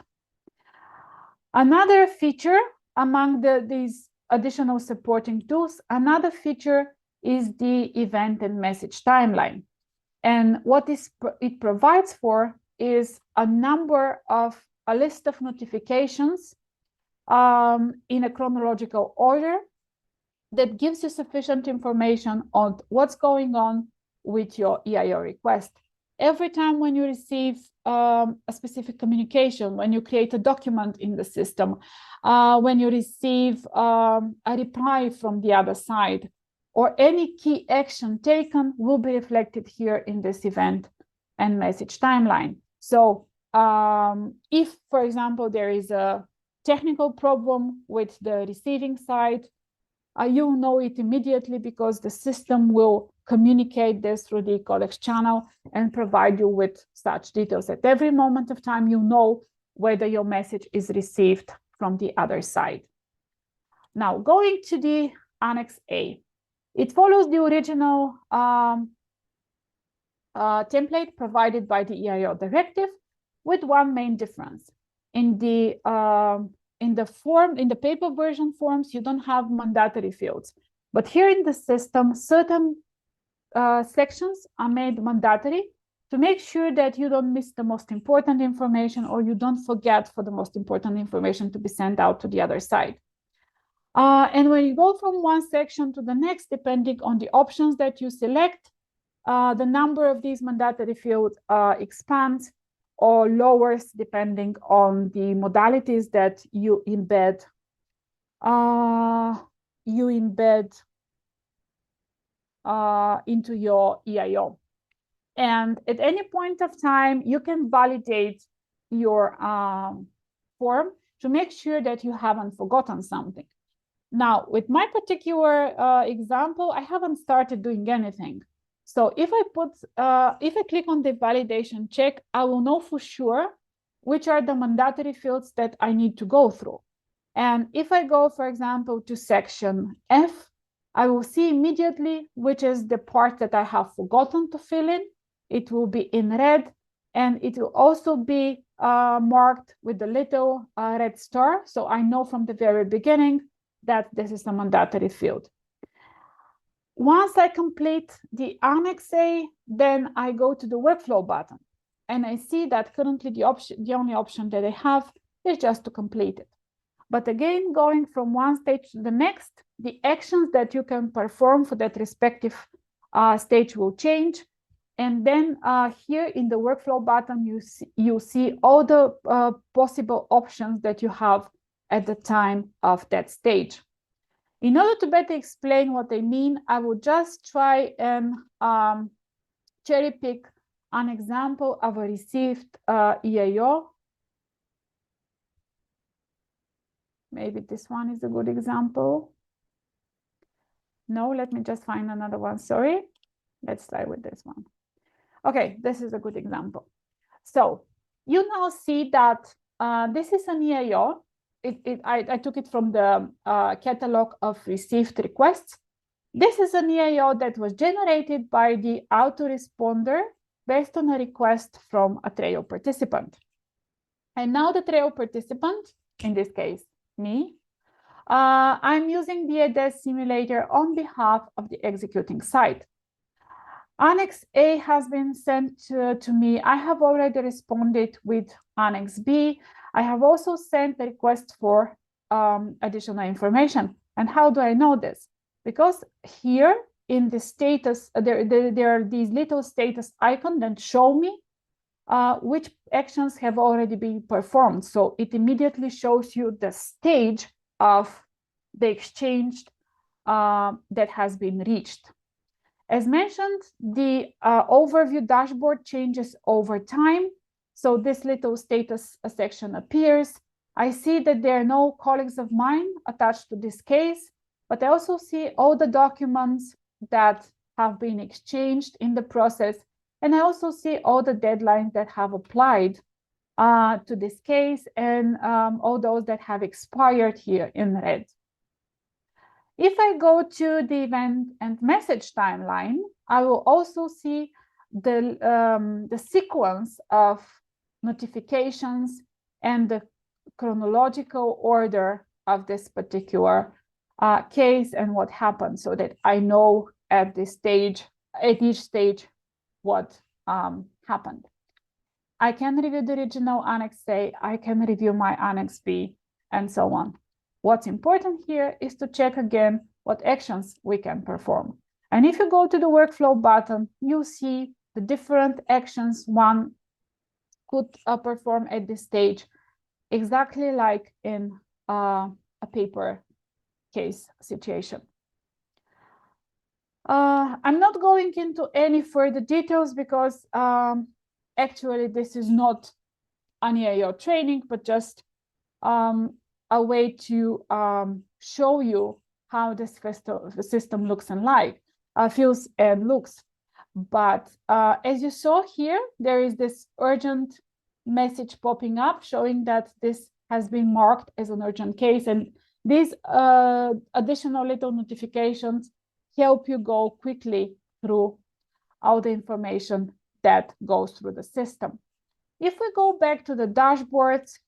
Speaker 1: Another feature among these additional supporting tools, another feature is the event and message timeline. And what it provides for is a list of notifications in a chronological order that gives you sufficient information on what's going on with your EIO request. Every time when you receive a specific communication, when you create a document in the system, when you receive a reply from the other side, or any key action taken will be reflected here in this event and message timeline. So if, for example, there is a technical problem with the receiving side, you'll know it immediately because the system will communicate this through the codex channel and provide you with such details. At every moment of time, you know whether your message is received from the other side. Now, going to the Annex A. It follows the original template provided by the EIO directive with one main difference. In the paper version forms, you don't have mandatory fields. But here in the system, certain sections are made mandatory to make sure that you don't miss the most important information or you don't forget for the most important information to be sent out to the other side. And when you go from one section to the next, depending on the options that you select, the number of these mandatory fields expands or lowers depending on the modalities that you embed. Into your EIO. And at any point of time, you can validate your form to make sure that you haven't forgotten something. Now, with my particular example, I haven't started doing anything. So if I click on the validation check, I will know for sure which are the mandatory fields that I need to go through. And if I go, for example, to section F, I will see immediately which is the part that I have forgotten to fill in. It will be in red, and it will also be marked with the little red star. So I know from the very beginning that this is a mandatory field. Once I complete the Annex A, then I go to the workflow button. And I see that currently the only option that I have is just to complete it. But again, going from one stage to the next, the actions that you can perform for that respective stage will change. And then here in the workflow button, you see all the possible options that you have at the time of that stage. In order to better explain what I mean, I will just try and cherry pick an example of a received EIO. Maybe this one is a good example. No, let me just find another one. Sorry. Let's try with this one. Okay, this is a good example. So you now see that this is an EIO. I took it from the catalog of received requests. This is an EIO that was generated by the autoresponder based on a request from a TREIO participant. And now the TREIO participant, in this case, me, I'm using the eEDES simulator on behalf of the executing site. Annex A has been sent to me. I have already responded with Annex B. I have also sent a request for additional information. And how do I know this? Because here in the status, there are these little status icons that show me which actions have already been performed. So it immediately shows you the stage of the exchange that has been reached. As mentioned, the overview dashboard changes over time. So this little status section appears. I see that there are no colleagues of mine attached to this case, but I also see all the documents that have been exchanged in the process. And I also see all the deadlines that have applied to this case and all those that have expired here in red. If I go to the event and message timeline, I will also see the sequence of notifications and the chronological order of this particular case and what happened, so that I know at each stage, what happened. I can review the original Annex A, I can review my Annex B, and so on. What's important here is to check again what actions we can perform. And if you go to the workflow button, you see the different actions one could perform at this stage, exactly like in a paper case situation. I'm not going into any further details because actually this is not an EIO training, but just a way to show you how this system looks and feels and looks. But as you saw here, there is this urgent message popping up showing that this has been marked as an urgent case. And these additional little notifications help you go quickly through all the information that goes through the system. If we go back to the dashboards,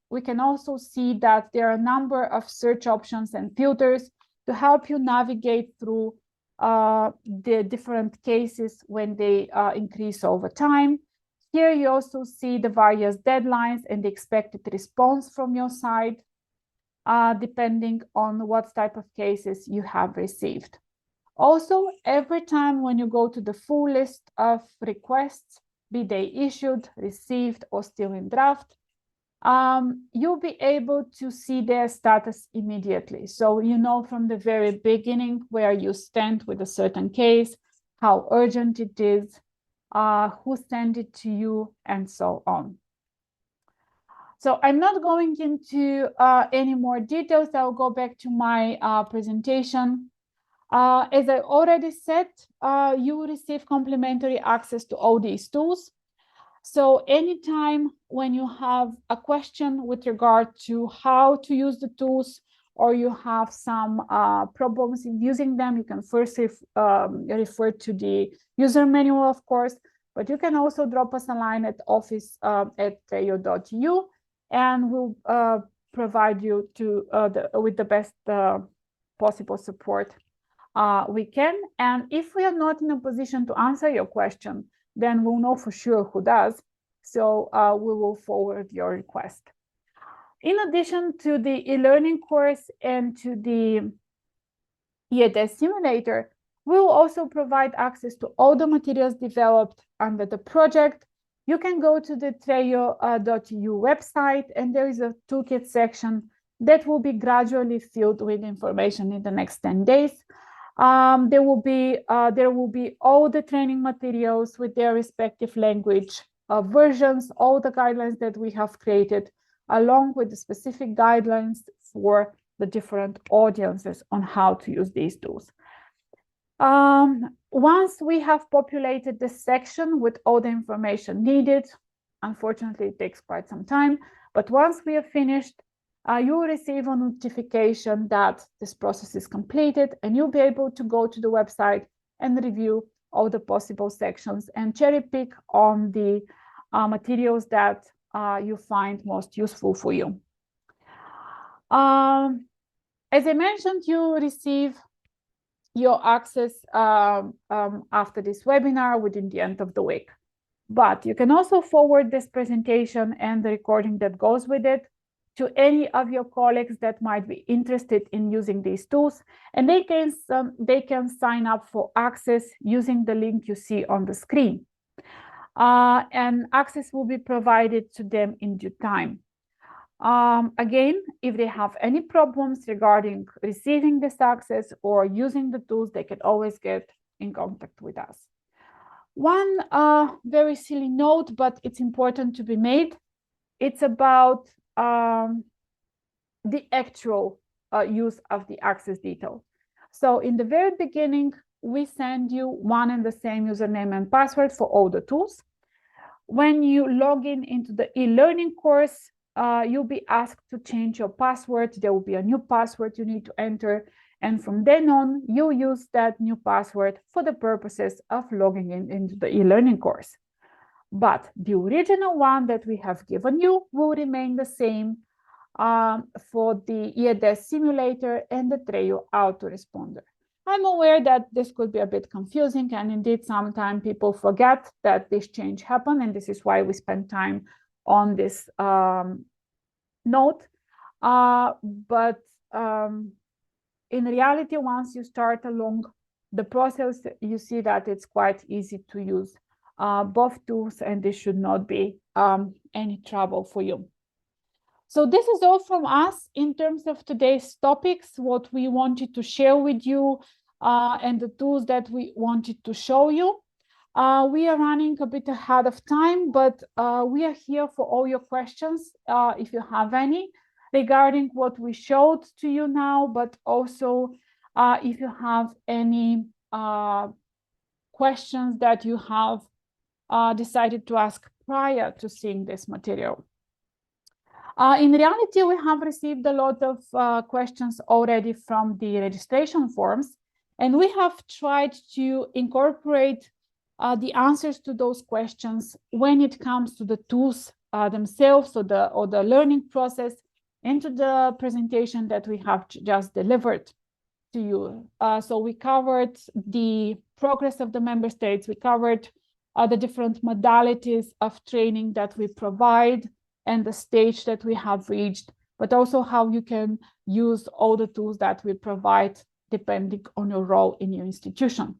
Speaker 1: we can also see that there are a number of search options and filters to help you navigate through the different cases when they increase over time. Here you also see the various deadlines and the expected response from your side, depending on what type of cases you have received. Also, every time when you go to the full list of requests, be they issued, received, or still in draft, you'll be able to see their status immediately. So you know from the very beginning where you stand with a certain case, how urgent it is, who sent it to you, and so on. So I'm not going into any more details. I'll go back to my presentation. As I already said, you will receive complimentary access to all these tools. So anytime when you have a question with regard to how to use the tools, or you have some problems in using them, you can first refer to the user manual, of course, but you can also drop us a line at office@treio.eu, and we'll provide you with the best possible support we can. And if we are not in a position to answer your question, then we'll know for sure who does. So we will forward your request. In addition to the e-learning course and to the eEDES simulator, we will also provide access to all the materials developed under the project. You can go to the TREIO.eu website, and there is a toolkit section that will be gradually filled with information in the next 10 days. There will be all the training materials with their respective language versions, all the guidelines that we have created, along with the specific guidelines for the different audiences on how to use these tools. Once we have populated this section with all the information needed, unfortunately, it takes quite some time, but once we have finished, you will receive a notification that this process is completed, and you'll be able to go to the website and review all the possible sections and cherry pick on the materials that you find most useful for you. As I mentioned, you receive your access after this webinar within the end of the week. But you can also forward this presentation and the recording that goes with it to any of your colleagues that might be interested in using these tools, and they can sign up for access using the link you see on the screen. And access will be provided to them in due time. Again, if they have any problems regarding receiving this access or using the tools, they can always get in contact with us. One very silly note, but it's important to be made. It's about the actual use of the access detail. So in the very beginning, we send you one and the same username and password for all the tools. When you log in into the e-learning course, you'll be asked to change your password. There will be a new password you need to enter. And from then on, you use that new password for the purposes of logging in into the e-learning course. But the original one that we have given you will remain the same for the eEDES simulator and the TREIO autoresponder. I'm aware that this could be a bit confusing, and indeed sometimes people forget that this change happened, and this is why we spend time on this note. But in reality, once you start along the process, you see that it's quite easy to use both tools, and this should not be any trouble for you. So this is all from us in terms of today's topics, what we wanted to share with you and the tools that we wanted to show you. We are running a bit ahead of time, but we are here for all your questions, if you have any, regarding what we showed to you now, but also if you have any questions that you have decided to ask prior to seeing this material. In reality, we have received a lot of questions already from the registration forms, and we have tried to incorporate the answers to those questions when it comes to the tools themselves or the learning process into the presentation that we have just delivered to you. So we covered the progress of the member states, we covered the different modalities of training that we provide, and the stage that we have reached, but also how you can use all the tools that we provide depending on your role in your institution.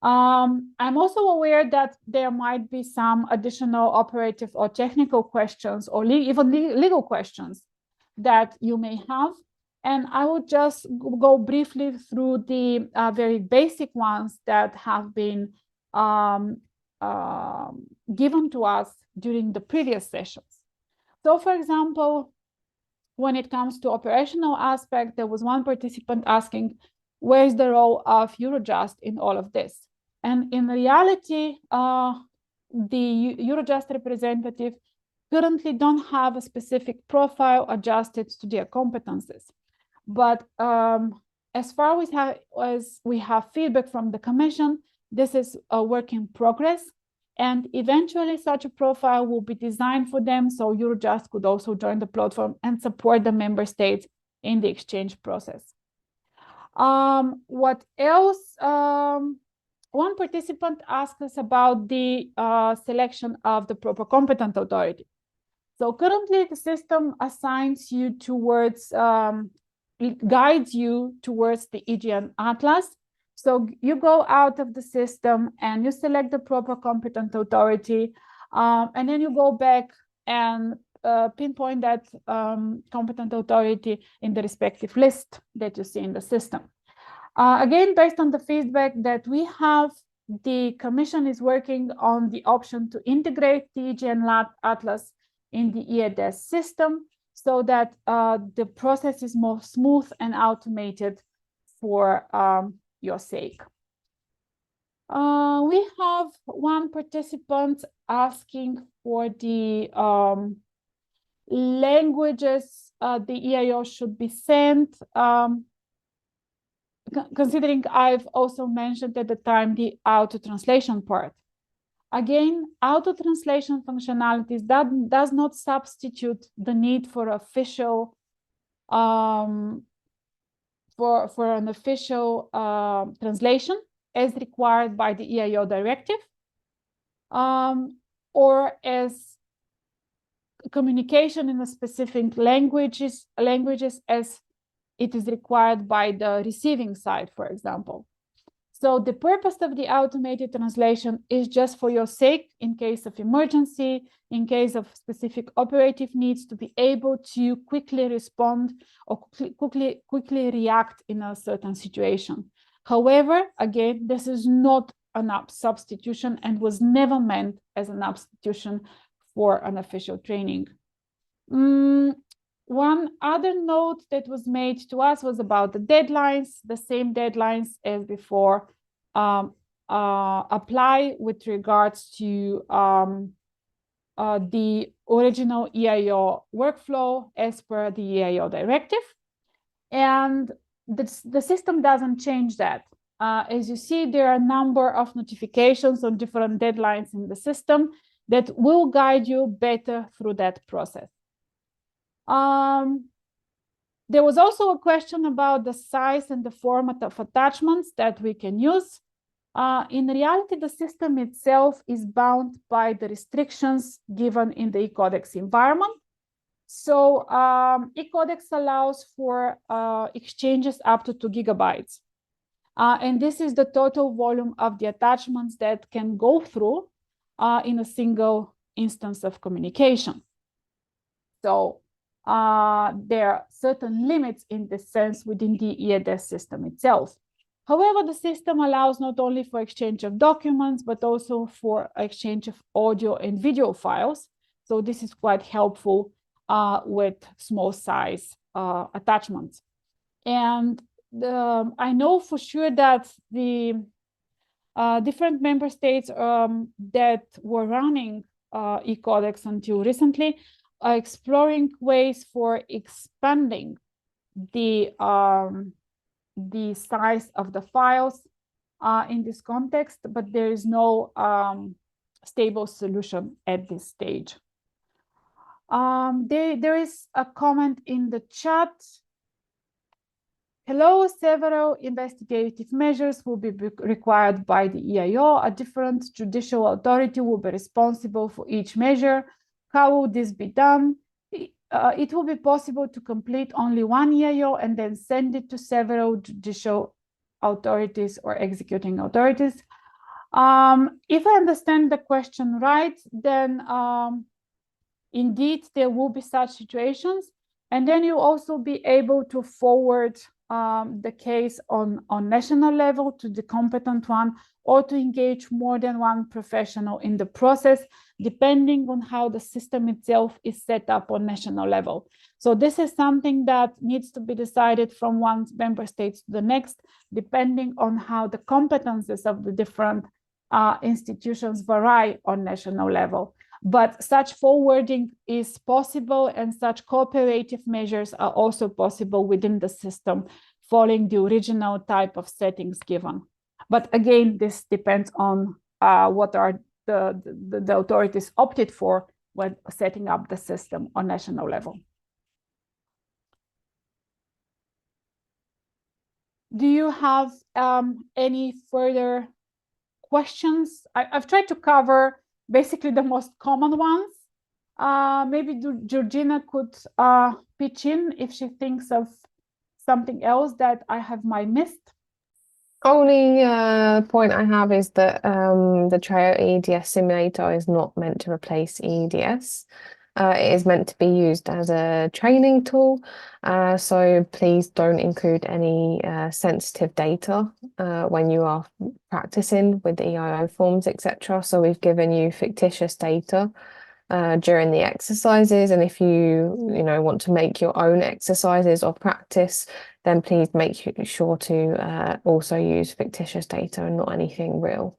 Speaker 1: I'm also aware that there might be some additional operative or technical questions or even legal questions that you may have. And I will just go briefly through the very basic ones that have been given to us during the previous sessions. So, for example, when it comes to operational aspect, there was one participant asking, where is the role of Eurojust in all of this? And in reality, the Eurojust representative currently don't have a specific profile adjusted to their competences. But as far as we have feedback from the Commission, this is a work in progress. And eventually such a profile will be designed for them, so Eurojust could also join the platform and support the member states in the exchange process. What else? One participant asked us about the selection of the proper competent authority. So currently the system assigns you towards, it guides you towards the EGN Atlas. So you go out of the system and you select the proper competent authority, and then you go back and pinpoint that competent authority in the respective list that you see in the system. Again, based on the feedback that we have, the Commission is working on the option to integrate the EGN Atlas in the eEDES system so that the process is more smooth and automated for your sake. We have one participant asking for the languages the EIO should be sent, considering I've also mentioned at the time the auto-translation part. Again, auto-translation functionalities does not substitute the need for official for an official translation as required by the EIO directive, or as communication in the specific languages as it is required by the receiving side, for example. So the purpose of the automated translation is just for your sake, in case of emergency, in case of specific operative needs, to be able to quickly respond or quickly react in a certain situation. However, again, this is not an substitution and was never meant as an substitution for an official training. One other note that was made to us was about the deadlines, the same deadlines as before apply with regards to the original EIO workflow as per the EIO directive. And the system doesn't change that. As you see, there are a number of notifications on different deadlines in the system that will guide you better through that process. There was also a question about the size and the format of attachments that we can use. In reality, the system itself is bound by the restrictions given in the eCodex environment. So eCodex allows for exchanges up to 2 gigabytes. And this is the total volume of the attachments that can go through in a single instance of communication. So there are certain limits in this sense within the eEDES system itself. However, the system allows not only for exchange of documents, but also for exchange of audio and video files. So this is quite helpful with small size attachments. And I know for sure that the different member states that were running eCodex until recently are exploring ways for expanding the size of the files in this context, but there is no stable solution at this stage. There is a comment in the chat. Hello, several investigative measures will be required by the EIO. A different judicial authority will be responsible for each measure. How will this be done? It will be possible to complete only one EIO and then send it to several judicial authorities or executing authorities. If I understand the question right, then indeed there will be such situations, and then you also be able to forward the case on national level to the competent one, or to engage more than one professional in the process, depending on how the system itself is set up on national level. So this is something that needs to be decided from one member state to the next, depending on how the competences of the different institutions vary on national level. But such forwarding is possible, and such cooperative measures are also possible within the system, following the original type of settings given. But again, this depends on what are the authorities opted for when setting up the system on national level. Do you have any further questions? I've tried to cover basically the most common ones. Maybe Georgina could pitch in if she thinks of something else that I might missed.
Speaker 2: Only point I have is that the TREIO eEDES simulator is not meant to replace eEDES. It is meant to be used as a training tool, so please don't include any sensitive data when you are practicing with the EIO forms, etc. So we've given you fictitious data during the exercises, and if you want to make your own exercises or practice, then please make sure to also use fictitious data and not anything real.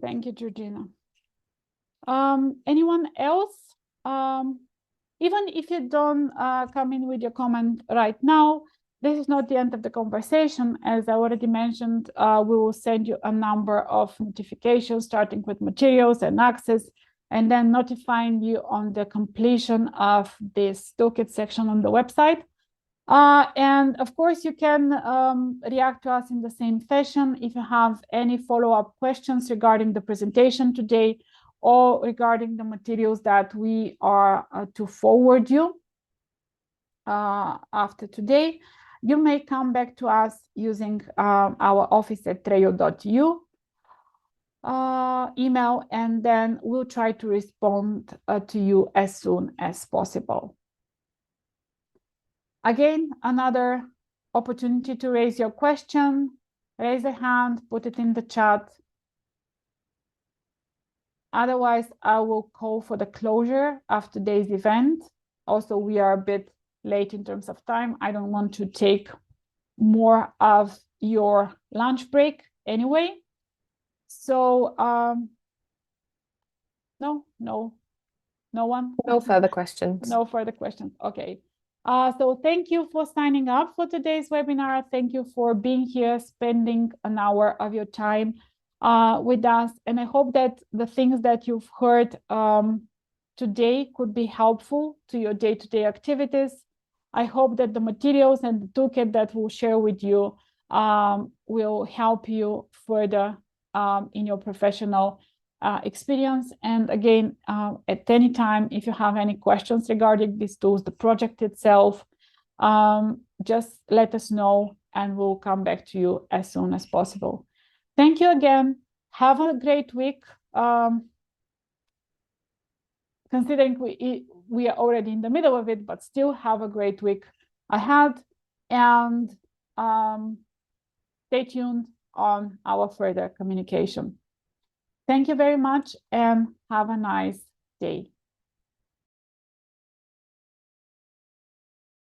Speaker 1: Thank you, Georgina. Anyone else? Even if you don't come in with your comment right now, this is not the end of the conversation. As I already mentioned, we will send you a number of notifications, starting with materials and access, and then notifying you on the completion of this toolkit section on the website. And of course, you can react to us in the same fashion if you have any follow-up questions regarding the presentation today, or regarding the materials that we are to forward you after today. You may come back to us using our office at treio.eu email, and then we'll try to respond to you as soon as possible. Again, another opportunity to raise your question. Raise a hand, put it in the chat. Otherwise, I will call for the closure of today's event. Also, we are a bit late in terms of time. I don't want to take more of your lunch break anyway. So no one?
Speaker 2: No further questions.
Speaker 1: No further questions. Okay. So thank you for signing up for today's webinar. Thank you for being here, spending an hour of your time with us. And I hope that the things that you've heard today could be helpful to your day-to-day activities. I hope that the materials and the toolkit that we'll share with you will help you further in your professional experience. And again, at any time, if you have any questions regarding these tools, the project itself, just let us know and we'll come back to you as soon as possible. Thank you again. Have a great week. Considering we are already in the middle of it, but still have a great week ahead. And stay tuned on our further communication. Thank you very much and have a nice day.